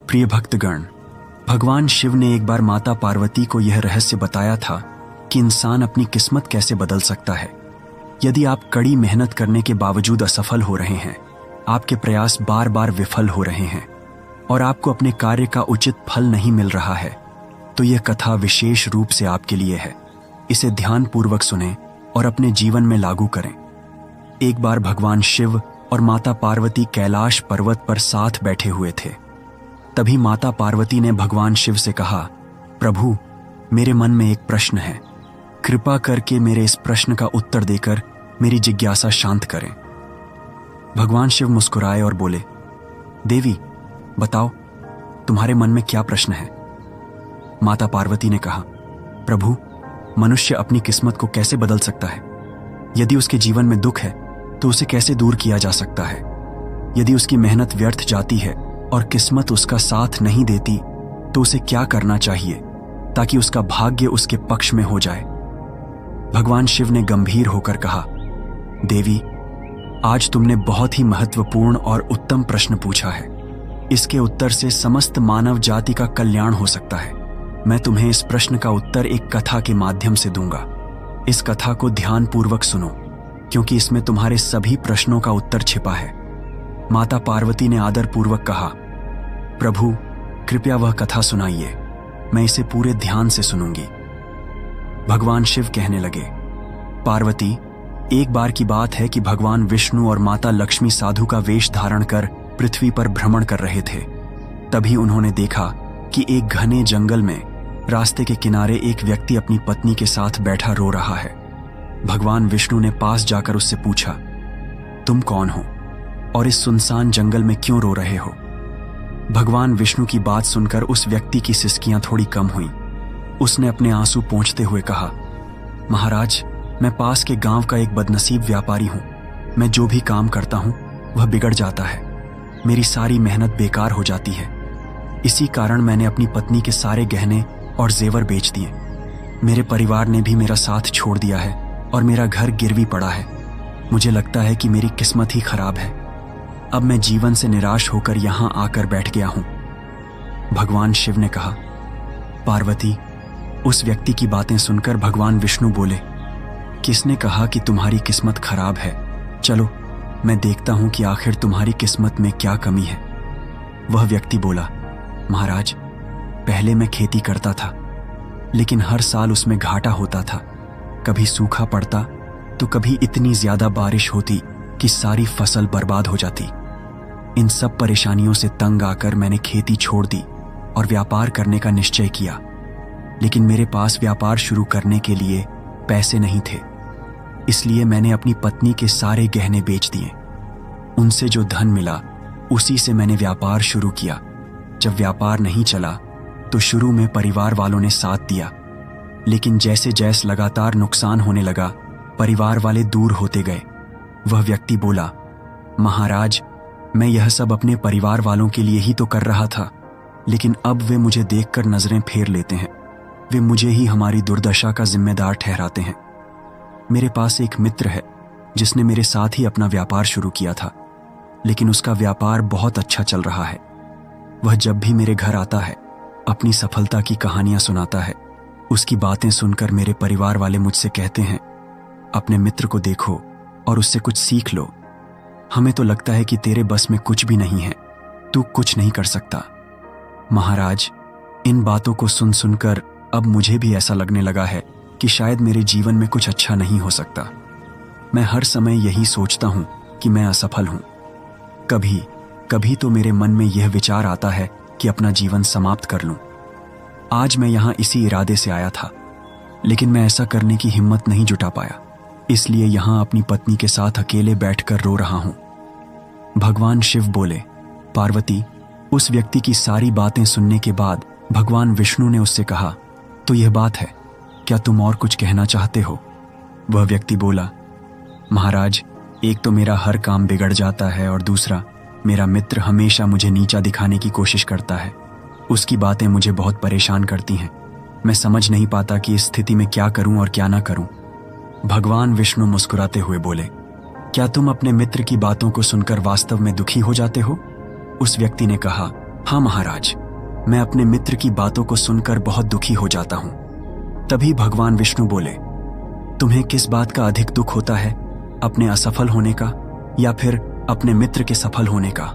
प्रिय भक्तगण, भगवान शिव ने एक बार माता पार्वती को यह रहस्य बताया था कि इंसान अपनी किस्मत कैसे बदल सकता है। यदि आप कड़ी मेहनत करने के बावजूद असफल हो रहे हैं, आपके प्रयास बार बार विफल हो रहे हैं और आपको अपने कार्य का उचित फल नहीं मिल रहा है, तो यह कथा विशेष रूप से आपके लिए है। इसे ध्यानपूर्वक सुनें और अपने जीवन में लागू करें। एक बार भगवान शिव और माता पार्वती कैलाश पर्वत पर साथ बैठे हुए थे। तभी माता पार्वती ने भगवान शिव से कहा, प्रभु, मेरे मन में एक प्रश्न है, कृपा करके मेरे इस प्रश्न का उत्तर देकर मेरी जिज्ञासा शांत करें। भगवान शिव मुस्कुराए और बोले, देवी, बताओ, तुम्हारे मन में क्या प्रश्न है? माता पार्वती ने कहा, प्रभु, मनुष्य अपनी किस्मत को कैसे बदल सकता है? यदि उसके जीवन में दुख है तो उसे कैसे दूर किया जा सकता है? यदि उसकी मेहनत व्यर्थ जाती है और किस्मत उसका साथ नहीं देती तो उसे क्या करना चाहिए ताकि उसका भाग्य उसके पक्ष में हो जाए? भगवान शिव ने गंभीर होकर कहा, देवी, आज तुमने बहुत ही महत्वपूर्ण और उत्तम प्रश्न पूछा है। इसके उत्तर से समस्त मानव जाति का कल्याण हो सकता है। मैं तुम्हें इस प्रश्न का उत्तर एक कथा के माध्यम से दूंगा। इस कथा को ध्यानपूर्वक सुनो, क्योंकि इसमें तुम्हारे सभी प्रश्नों का उत्तर छिपा है। माता पार्वती ने आदरपूर्वक कहा, प्रभु, कृपया वह कथा सुनाइए, मैं इसे पूरे ध्यान से सुनूंगी। भगवान शिव कहने लगे, पार्वती, एक बार की बात है कि भगवान विष्णु और माता लक्ष्मी साधु का वेश धारण कर पृथ्वी पर भ्रमण कर रहे थे। तभी उन्होंने देखा कि एक घने जंगल में रास्ते के किनारे एक व्यक्ति अपनी पत्नी के साथ बैठा रो रहा है। भगवान विष्णु ने पास जाकर उससे पूछा, तुम कौन हो और इस सुनसान जंगल में क्यों रो रहे हो? भगवान विष्णु की बात सुनकर उस व्यक्ति की सिसकियां थोड़ी कम हुईं। उसने अपने आंसू पोंछते हुए कहा, महाराज, मैं पास के गांव का एक बदनसीब व्यापारी हूं। मैं जो भी काम करता हूं वह बिगड़ जाता है। मेरी सारी मेहनत बेकार हो जाती है। इसी कारण मैंने अपनी पत्नी के सारे गहने और जेवर बेच दिए। मेरे परिवार ने भी मेरा साथ छोड़ दिया है और मेरा घर गिरवी पड़ा है। मुझे लगता है कि मेरी किस्मत ही खराब है। अब मैं जीवन से निराश होकर यहां आकर बैठ गया हूं। भगवान शिव ने कहा, पार्वती, उस व्यक्ति की बातें सुनकर भगवान विष्णु बोले, किसने कहा कि तुम्हारी किस्मत खराब है? चलो, मैं देखता हूं कि आखिर तुम्हारी किस्मत में क्या कमी है। वह व्यक्ति बोला, महाराज, पहले मैं खेती करता था, लेकिन हर साल उसमें घाटा होता था। कभी सूखा पड़ता तो कभी इतनी ज्यादा बारिश होती कि सारी फसल बर्बाद हो जाती। इन सब परेशानियों से तंग आकर मैंने खेती छोड़ दी और व्यापार करने का निश्चय किया, लेकिन मेरे पास व्यापार शुरू करने के लिए पैसे नहीं थे। इसलिए मैंने अपनी पत्नी के सारे गहने बेच दिए। उनसे जो धन मिला उसी से मैंने व्यापार शुरू किया। जब व्यापार नहीं चला तो शुरू में परिवार वालों ने साथ दिया, लेकिन जैसे जैसे लगातार नुकसान होने लगा, परिवार वाले दूर होते गए। वह व्यक्ति बोला, महाराज, मैं यह सब अपने परिवार वालों के लिए ही तो कर रहा था, लेकिन अब वे मुझे देखकर नजरें फेर लेते हैं। वे मुझे ही हमारी दुर्दशा का जिम्मेदार ठहराते हैं। मेरे पास एक मित्र है जिसने मेरे साथ ही अपना व्यापार शुरू किया था, लेकिन उसका व्यापार बहुत अच्छा चल रहा है। वह जब भी मेरे घर आता है अपनी सफलता की कहानियां सुनाता है। उसकी बातें सुनकर मेरे परिवार वाले मुझसे कहते हैं, अपने मित्र को देखो और उससे कुछ सीख लो। हमें तो लगता है कि तेरे बस में कुछ भी नहीं है, तू कुछ नहीं कर सकता। महाराज, इन बातों को सुन सुनकर अब मुझे भी ऐसा लगने लगा है कि शायद मेरे जीवन में कुछ अच्छा नहीं हो सकता। मैं हर समय यही सोचता हूं कि मैं असफल हूं। कभी कभी तो मेरे मन में यह विचार आता है कि अपना जीवन समाप्त कर लूं। आज मैं यहां इसी इरादे से आया था, लेकिन मैं ऐसा करने की हिम्मत नहीं जुटा पाया, इसलिए यहां अपनी पत्नी के साथ अकेले बैठकर रो रहा हूं। भगवान शिव बोले, पार्वती, उस व्यक्ति की सारी बातें सुनने के बाद भगवान विष्णु ने उससे कहा, तो यह बात है, क्या तुम और कुछ कहना चाहते हो? वह व्यक्ति बोला, महाराज, एक तो मेरा हर काम बिगड़ जाता है और दूसरा, मेरा मित्र हमेशा मुझे नीचा दिखाने की कोशिश करता है। उसकी बातें मुझे बहुत परेशान करती हैं। मैं समझ नहीं पाता कि इस स्थिति में क्या करूं और क्या ना करूं। भगवान विष्णु मुस्कुराते हुए बोले, क्या तुम अपने मित्र की बातों को सुनकर वास्तव में दुखी हो जाते हो? उस व्यक्ति ने कहा, हाँ महाराज, मैं अपने मित्र की बातों को सुनकर बहुत दुखी हो जाता हूं। तभी भगवान विष्णु बोले, तुम्हें किस बात का अधिक दुख होता है, अपने असफल होने का या फिर अपने मित्र के सफल होने का?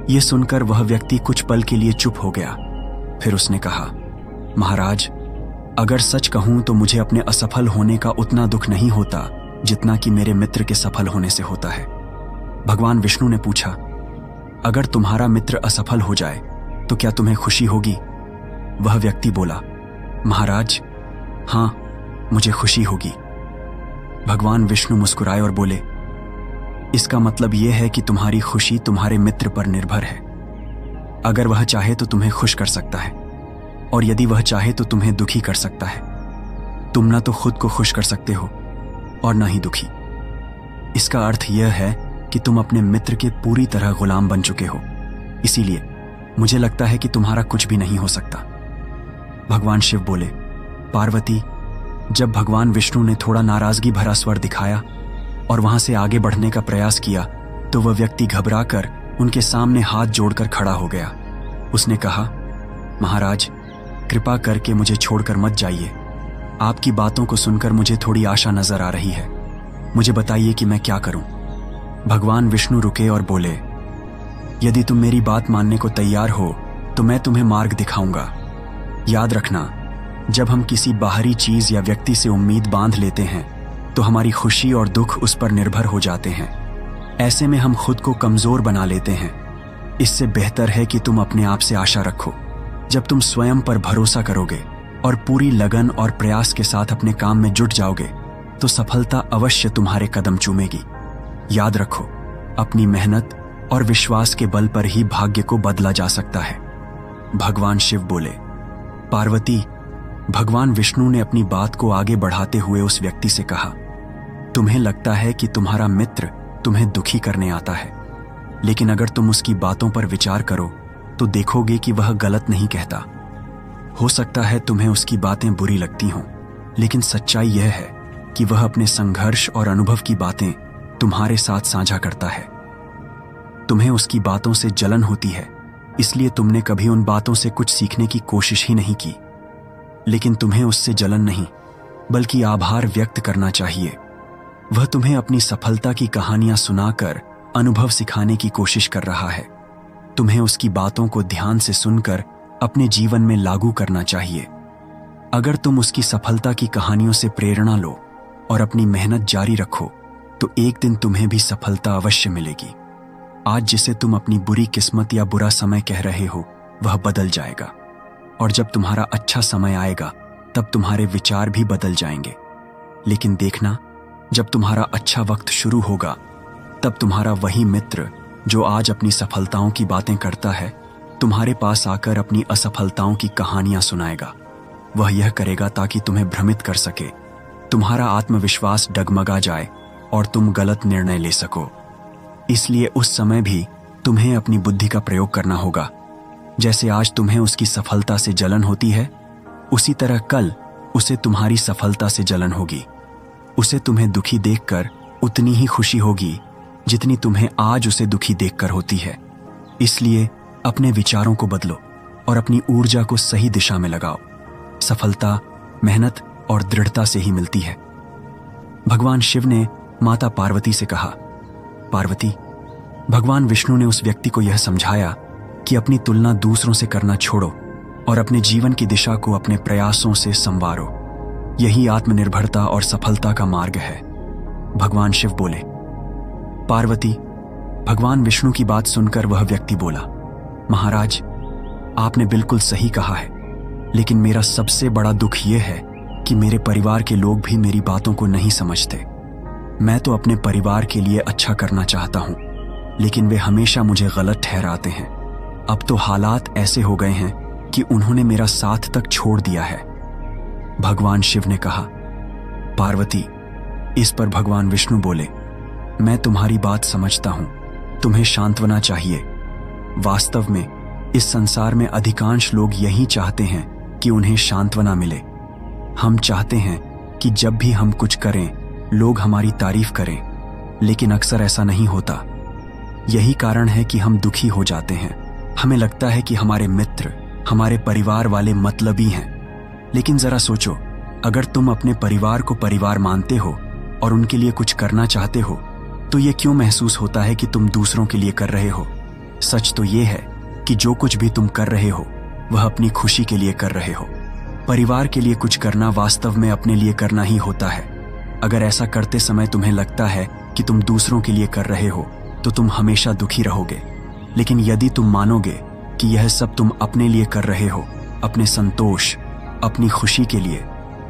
यह सुनकर वह व्यक्ति कुछ पल के लिए चुप हो गया। फिर उसने कहा, महाराज, अगर सच कहूं तो मुझे अपने असफल होने का उतना दुख नहीं होता जितना कि मेरे मित्र के सफल होने से होता है। भगवान विष्णु ने पूछा, अगर तुम्हारा मित्र असफल हो जाए तो क्या तुम्हें खुशी होगी? वह व्यक्ति बोला, महाराज, हां, मुझे खुशी होगी। भगवान विष्णु मुस्कुराए और बोले, इसका मतलब यह है कि तुम्हारी खुशी तुम्हारे मित्र पर निर्भर है। अगर वह चाहे तो तुम्हें खुश कर सकता है, और यदि वह चाहे तो तुम्हें दुखी कर सकता है। तुम ना तो खुद को खुश कर सकते हो और ना ही दुखी। इसका अर्थ यह है कि तुम अपने मित्र के पूरी तरह गुलाम बन चुके हो। इसीलिए मुझे लगता है कि तुम्हारा कुछ भी नहीं हो सकता। भगवान शिव बोले, पार्वती, जब भगवान विष्णु ने थोड़ा नाराजगी भरा स्वर दिखाया और वहां से आगे बढ़ने का प्रयास किया तो वह व्यक्ति घबराकर उनके सामने हाथ जोड़कर खड़ा हो गया। उसने कहा, महाराज, कृपा करके मुझे छोड़कर मत जाइए। आपकी बातों को सुनकर मुझे थोड़ी आशा नजर आ रही है। मुझे बताइए कि मैं क्या करूं? भगवान विष्णु रुके और बोले, यदि तुम मेरी बात मानने को तैयार हो तो मैं तुम्हें मार्ग दिखाऊंगा। याद रखना, जब हम किसी बाहरी चीज या व्यक्ति से उम्मीद बांध लेते हैं तो हमारी खुशी और दुख उस पर निर्भर हो जाते हैं। ऐसे में हम खुद को कमजोर बना लेते हैं। इससे बेहतर है कि तुम अपने आप से आशा रखो। जब तुम स्वयं पर भरोसा करोगे और पूरी लगन और प्रयास के साथ अपने काम में जुट जाओगे तो सफलता अवश्य तुम्हारे कदम चूमेगी। याद रखो, अपनी मेहनत और विश्वास के बल पर ही भाग्य को बदला जा सकता है। भगवान शिव बोले, पार्वती, भगवान विष्णु ने अपनी बात को आगे बढ़ाते हुए उस व्यक्ति से कहा, तुम्हें लगता है कि तुम्हारा मित्र तुम्हें दुखी करने आता है, लेकिन अगर तुम उसकी बातों पर विचार करो तो देखोगे कि वह गलत नहीं कहता। हो सकता है तुम्हें उसकी बातें बुरी लगती हों, लेकिन सच्चाई यह है कि वह अपने संघर्ष और अनुभव की बातें तुम्हारे साथ साझा करता है। तुम्हें उसकी बातों से जलन होती है, इसलिए तुमने कभी उन बातों से कुछ सीखने की कोशिश ही नहीं की। लेकिन तुम्हें उससे जलन नहीं, बल्कि आभार व्यक्त करना चाहिए। वह तुम्हें अपनी सफलता की कहानियां सुनाकर अनुभव सिखाने की कोशिश कर रहा है। तुम्हें उसकी बातों को ध्यान से सुनकर अपने जीवन में लागू करना चाहिए। अगर तुम उसकी सफलता की कहानियों से प्रेरणा लो और अपनी मेहनत जारी रखो तो एक दिन तुम्हें भी सफलता अवश्य मिलेगी। आज जिसे तुम अपनी बुरी किस्मत या बुरा समय कह रहे हो वह बदल जाएगा, और जब तुम्हारा अच्छा समय आएगा तब तुम्हारे विचार भी बदल जाएंगे। लेकिन देखना, जब तुम्हारा अच्छा वक्त शुरू होगा तब तुम्हारा वही मित्र जो आज अपनी सफलताओं की बातें करता है तुम्हारे पास आकर अपनी असफलताओं की कहानियां सुनाएगा। वह यह करेगा ताकि तुम्हें भ्रमित कर सके, तुम्हारा आत्मविश्वास डगमगा जाए और तुम गलत निर्णय ले सको। इसलिए उस समय भी तुम्हें अपनी बुद्धि का प्रयोग करना होगा। जैसे आज तुम्हें उसकी सफलता से जलन होती है, उसी तरह कल उसे तुम्हारी सफलता से जलन होगी। उसे तुम्हें दुखी देखकर उतनी ही खुशी होगी जितनी तुम्हें आज उसे दुखी देखकर होती है। इसलिए अपने विचारों को बदलो और अपनी ऊर्जा को सही दिशा में लगाओ। सफलता मेहनत और दृढ़ता से ही मिलती है। भगवान शिव ने माता पार्वती से कहा, पार्वती, भगवान विष्णु ने उस व्यक्ति को यह समझाया कि अपनी तुलना दूसरों से करना छोड़ो और अपने जीवन की दिशा को अपने प्रयासों से संवारो। यही आत्मनिर्भरता और सफलता का मार्ग है। भगवान शिव बोले, पार्वती, भगवान विष्णु की बात सुनकर वह व्यक्ति बोला, महाराज, आपने बिल्कुल सही कहा है, लेकिन मेरा सबसे बड़ा दुख यह है कि मेरे परिवार के लोग भी मेरी बातों को नहीं समझते। मैं तो अपने परिवार के लिए अच्छा करना चाहता हूं, लेकिन वे हमेशा मुझे गलत ठहराते हैं। अब तो हालात ऐसे हो गए हैं कि उन्होंने मेरा साथ तक छोड़ दिया है। भगवान शिव ने कहा, पार्वती, इस पर भगवान विष्णु बोले, मैं तुम्हारी बात समझता हूं, तुम्हें सांत्वना चाहिए। वास्तव में इस संसार में अधिकांश लोग यही चाहते हैं कि उन्हें सांत्वना मिले। हम चाहते हैं कि जब भी हम कुछ करें लोग हमारी तारीफ करें, लेकिन अक्सर ऐसा नहीं होता। यही कारण है कि हम दुखी हो जाते हैं, हमें लगता है कि हमारे मित्र, हमारे परिवार वाले मतलबी हैं, लेकिन जरा सोचो, अगर तुम अपने परिवार को परिवार मानते हो और उनके लिए कुछ करना चाहते हो, तो ये क्यों महसूस होता है कि तुम दूसरों के लिए कर रहे हो? सच तो ये है कि जो कुछ भी तुम कर रहे हो वह अपनी खुशी के लिए कर रहे हो। परिवार के लिए कुछ करना वास्तव में अपने लिए करना ही होता है। अगर ऐसा करते समय तुम्हें लगता है कि तुम दूसरों के लिए कर रहे हो, तो तुम हमेशा दुखी रहोगे। लेकिन यदि तुम मानोगे कि यह सब तुम अपने लिए कर रहे हो, अपने संतोष, अपनी खुशी के लिए,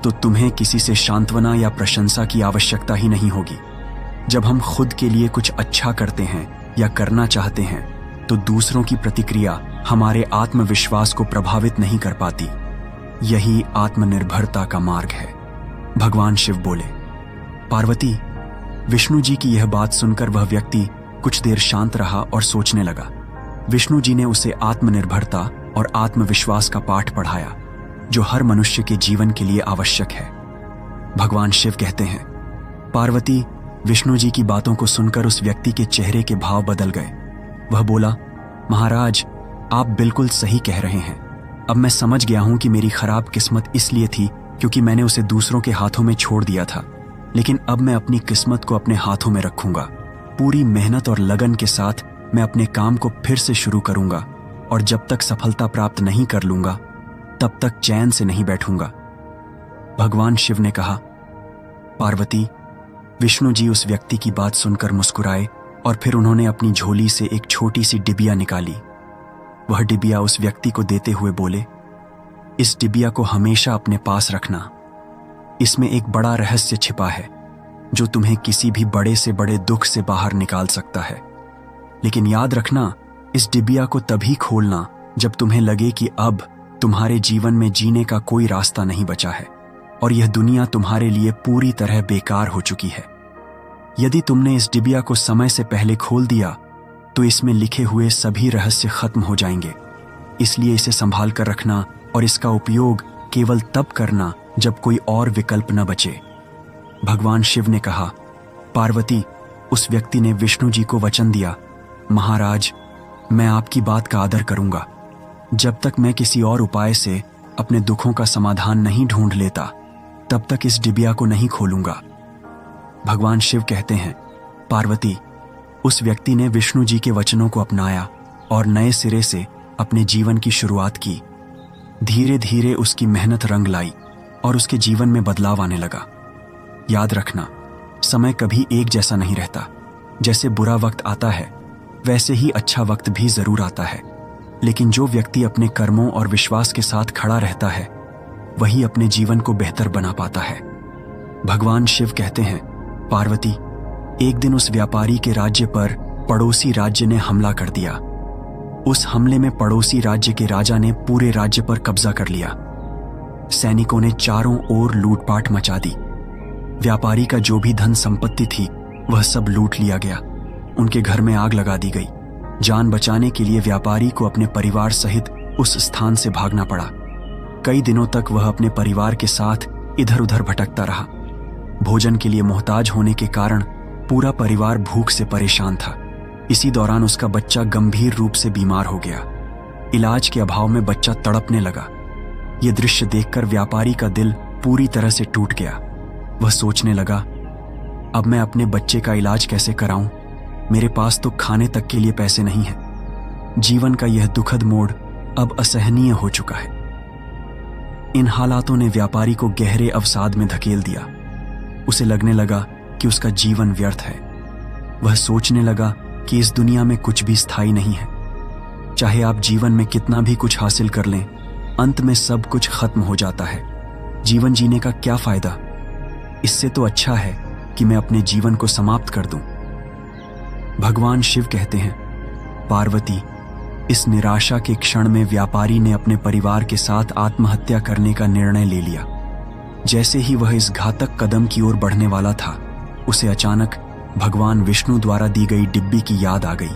तो तुम्हें किसी से सांत्वना या प्रशंसा की आवश्यकता ही नहीं होगी। जब हम खुद के लिए कुछ अच्छा करते हैं या करना चाहते हैं, तो दूसरों की प्रतिक्रिया हमारे आत्मविश्वास को प्रभावित नहीं कर पाती। यही आत्मनिर्भरता का मार्ग है। भगवान शिव बोले, पार्वती, विष्णु जी की यह बात सुनकर वह व्यक्ति कुछ देर शांत रहा और सोचने लगा। विष्णु जी ने उसे आत्मनिर्भरता और आत्मविश्वास का पाठ पढ़ाया, जो हर मनुष्य के जीवन के लिए आवश्यक है। भगवान शिव कहते हैं, पार्वती, विष्णु जी की बातों को सुनकर उस व्यक्ति के चेहरे के भाव बदल गए। वह बोला, महाराज, आप बिल्कुल सही कह रहे हैं। अब मैं समझ गया हूं कि मेरी खराब किस्मत इसलिए थी क्योंकि मैंने उसे दूसरों के हाथों में छोड़ दिया था। लेकिन अब मैं अपनी किस्मत को अपने हाथों में रखूंगा। पूरी मेहनत और लगन के साथ मैं अपने काम को फिर से शुरू करूंगा, और जब तक सफलता प्राप्त नहीं कर लूंगा, तब तक चैन से नहीं बैठूंगा। भगवान शिव ने कहा, पार्वती, विष्णु जी उस व्यक्ति की बात सुनकर मुस्कुराए और फिर उन्होंने अपनी झोली से एक छोटी सी डिबिया निकाली। वह डिबिया उस व्यक्ति को देते हुए बोले, इस डिबिया को हमेशा अपने पास रखना। इसमें एक बड़ा रहस्य छिपा है, जो तुम्हें किसी भी बड़े से बड़े दुख से बाहर निकाल सकता है। लेकिन याद रखना, इस डिबिया को तभी खोलना जब तुम्हें लगे कि अब तुम्हारे जीवन में जीने का कोई रास्ता नहीं बचा है और यह दुनिया तुम्हारे लिए पूरी तरह बेकार हो चुकी है। यदि तुमने इस डिबिया को समय से पहले खोल दिया, तो इसमें लिखे हुए सभी रहस्य खत्म हो जाएंगे। इसलिए इसे संभाल कर रखना और इसका उपयोग केवल तब करना जब कोई और विकल्प न बचे। भगवान शिव ने कहा, पार्वती, उस व्यक्ति ने विष्णु जी को वचन दिया, महाराज, मैं आपकी बात का आदर करूंगा। जब तक मैं किसी और उपाय से अपने दुखों का समाधान नहीं ढूंढ लेता, तब तक इस डिबिया को नहीं खोलूंगा। भगवान शिव कहते हैं, पार्वती, उस व्यक्ति ने विष्णु जी के वचनों को अपनाया और नए सिरे से अपने जीवन की शुरुआत की। धीरे धीरे उसकी मेहनत रंग लाई और उसके जीवन में बदलाव आने लगा। याद रखना, समय कभी एक जैसा नहीं रहता। जैसे बुरा वक्त आता है, वैसे ही अच्छा वक्त भी जरूर आता है। लेकिन जो व्यक्ति अपने कर्मों और विश्वास के साथ खड़ा रहता है, वही अपने जीवन को बेहतर बना पाता है। भगवान शिव कहते हैं, पार्वती, एक दिन उस व्यापारी के राज्य पर पड़ोसी राज्य ने हमला कर दिया। उस हमले में पड़ोसी राज्य के राजा ने पूरे राज्य पर कब्जा कर लिया। सैनिकों ने चारों ओर लूटपाट मचा दी। व्यापारी का जो भी धन संपत्ति थी, वह सब लूट लिया गया। उनके घर में आग लगा दी गई। जान बचाने के लिए व्यापारी को अपने परिवार सहित उस स्थान से भागना पड़ा। कई दिनों तक वह अपने परिवार के साथ इधर उधर भटकता रहा। भोजन के लिए मोहताज होने के कारण पूरा परिवार भूख से परेशान था। इसी दौरान उसका बच्चा गंभीर रूप से बीमार हो गया। इलाज के अभाव में बच्चा तड़पने लगा। यह दृश्य देखकर व्यापारी का दिल पूरी तरह से टूट गया। वह सोचने लगा, अब मैं अपने बच्चे का इलाज कैसे कराऊं? मेरे पास तो खाने तक के लिए पैसे नहीं हैं। जीवन का यह दुखद मोड़ अब असहनीय हो चुका है। इन हालातों ने व्यापारी को गहरे अवसाद में धकेल दिया। उसे लगने लगा कि उसका जीवन व्यर्थ है। वह सोचने लगा कि इस दुनिया में कुछ भी स्थायी नहीं है। चाहे आप जीवन में कितना भी कुछ हासिल कर लें, अंत में सब कुछ खत्म हो जाता है। जीवन जीने का क्या फायदा? इससे तो अच्छा है कि मैं अपने जीवन को समाप्त कर दूं। भगवान शिव कहते हैं, पार्वती, इस निराशा के क्षण में व्यापारी ने अपने परिवार के साथ आत्महत्या करने का निर्णय ले लिया। जैसे ही वह इस घातक कदम की ओर बढ़ने वाला था, उसे अचानक भगवान विष्णु द्वारा दी गई डिब्बी की याद आ गई।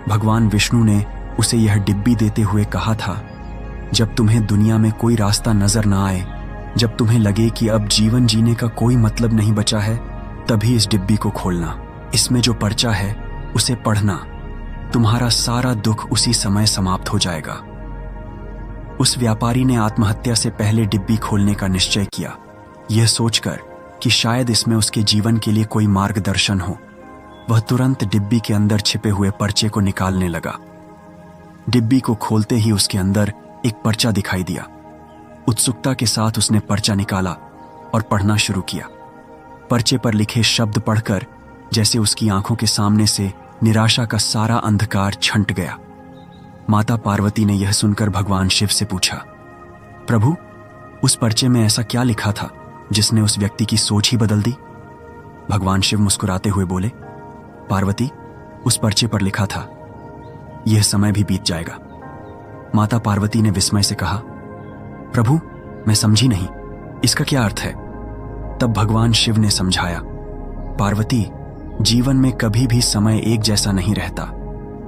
भगवान विष्णु ने उसे यह डिब्बी देते हुए कहा था, जब तुम्हें दुनिया में कोई रास्ता नजर ना आए, जब तुम्हें लगे कि अब जीवन जीने का कोई मतलब नहीं बचा है, तभी इस डिब्बी को खोलना। इसमें जो पर्चा है उसे पढ़ना। तुम्हारा सारा दुख उसी समय समाप्त हो जाएगा। उस व्यापारी ने आत्महत्या से पहले डिब्बी खोलने का निश्चय किया, यह सोचकर कि शायद इसमें उसके जीवन के लिए कोई मार्गदर्शन हो। वह तुरंत डिब्बी के अंदर छिपे हुए पर्चे को निकालने लगा। डिब्बी को खोलते ही उसके अंदर एक पर्चा दिखाई दिया। उत्सुकता के साथ उसने पर्चा निकाला और पढ़ना शुरू किया। पर्चे पर लिखे शब्द पढ़कर जैसे उसकी आंखों के सामने से निराशा का सारा अंधकार छंट गया। माता पार्वती ने यह सुनकर भगवान शिव से पूछा, प्रभु, उस पर्चे में ऐसा क्या लिखा था जिसने उस व्यक्ति की सोच ही बदल दी? भगवान शिव मुस्कुराते हुए बोले, पार्वती, उस पर्चे पर लिखा था, यह समय भी बीत जाएगा। माता पार्वती ने विस्मय से कहा, प्रभु, मैं समझी नहीं, इसका क्या अर्थ है? तब भगवान शिव ने समझाया, पार्वती, जीवन में कभी भी समय एक जैसा नहीं रहता।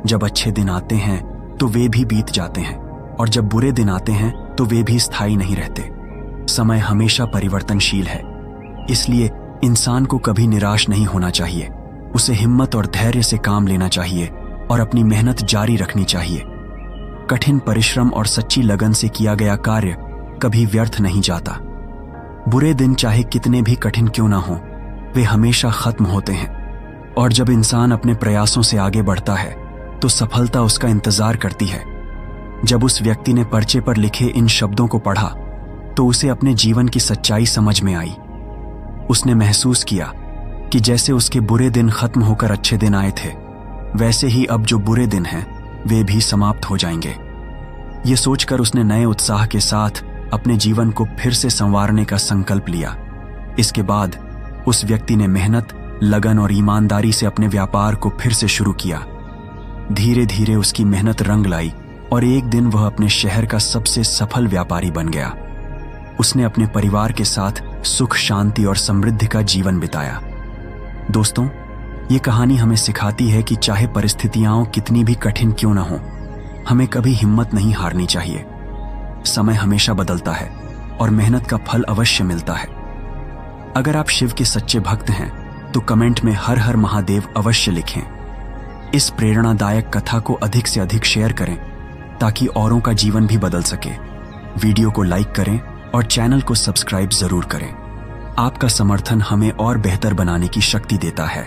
जब अच्छे दिन आते हैं तो वे भी बीत जाते हैं, और जब बुरे दिन आते हैं तो वे भी स्थायी नहीं रहते। समय हमेशा परिवर्तनशील है, इसलिए इंसान को कभी निराश नहीं होना चाहिए। उसे हिम्मत और धैर्य से काम लेना चाहिए और अपनी मेहनत जारी रखनी चाहिए। कठिन परिश्रम और सच्ची लगन से किया गया कार्य कभी व्यर्थ नहीं जाता। बुरे दिन चाहे कितने भी कठिन क्यों ना हो, वे हमेशा खत्म होते हैं, और जब इंसान अपने प्रयासों से आगे बढ़ता है तो सफलता उसका इंतजार करती है। जब उस व्यक्ति ने पर्चे पर लिखे इन शब्दों को पढ़ा तो उसे अपने जीवन की सच्चाई समझ में आई। उसने महसूस किया कि जैसे उसके बुरे दिन खत्म होकर अच्छे दिन आए थे, वैसे ही अब जो बुरे दिन हैं वे भी समाप्त हो जाएंगे। ये सोचकर उसने नए उत्साह के साथ अपने जीवन को फिर से संवारने का संकल्प लिया। इसके बाद उस व्यक्ति ने मेहनत, लगन और ईमानदारी से अपने व्यापार को फिर से शुरू किया। धीरे धीरे उसकी मेहनत रंग लाई और एक दिन वह अपने शहर का सबसे सफल व्यापारी बन गया। उसने अपने परिवार के साथ सुख, शांति और समृद्धि का जीवन बिताया। दोस्तों, ये कहानी हमें सिखाती है कि चाहे परिस्थितियां कितनी भी कठिन क्यों न हो, हमें कभी हिम्मत नहीं हारनी चाहिए। समय हमेशा बदलता है और मेहनत का फल अवश्य मिलता है। अगर आप शिव के सच्चे भक्त हैं तो कमेंट में हर हर महादेव अवश्य लिखें। इस प्रेरणादायक कथा को अधिक से अधिक शेयर करें ताकि औरों का जीवन भी बदल सके। वीडियो को लाइक करें और चैनल को सब्सक्राइब जरूर करें। आपका समर्थन हमें और बेहतर बनाने की शक्ति देता है।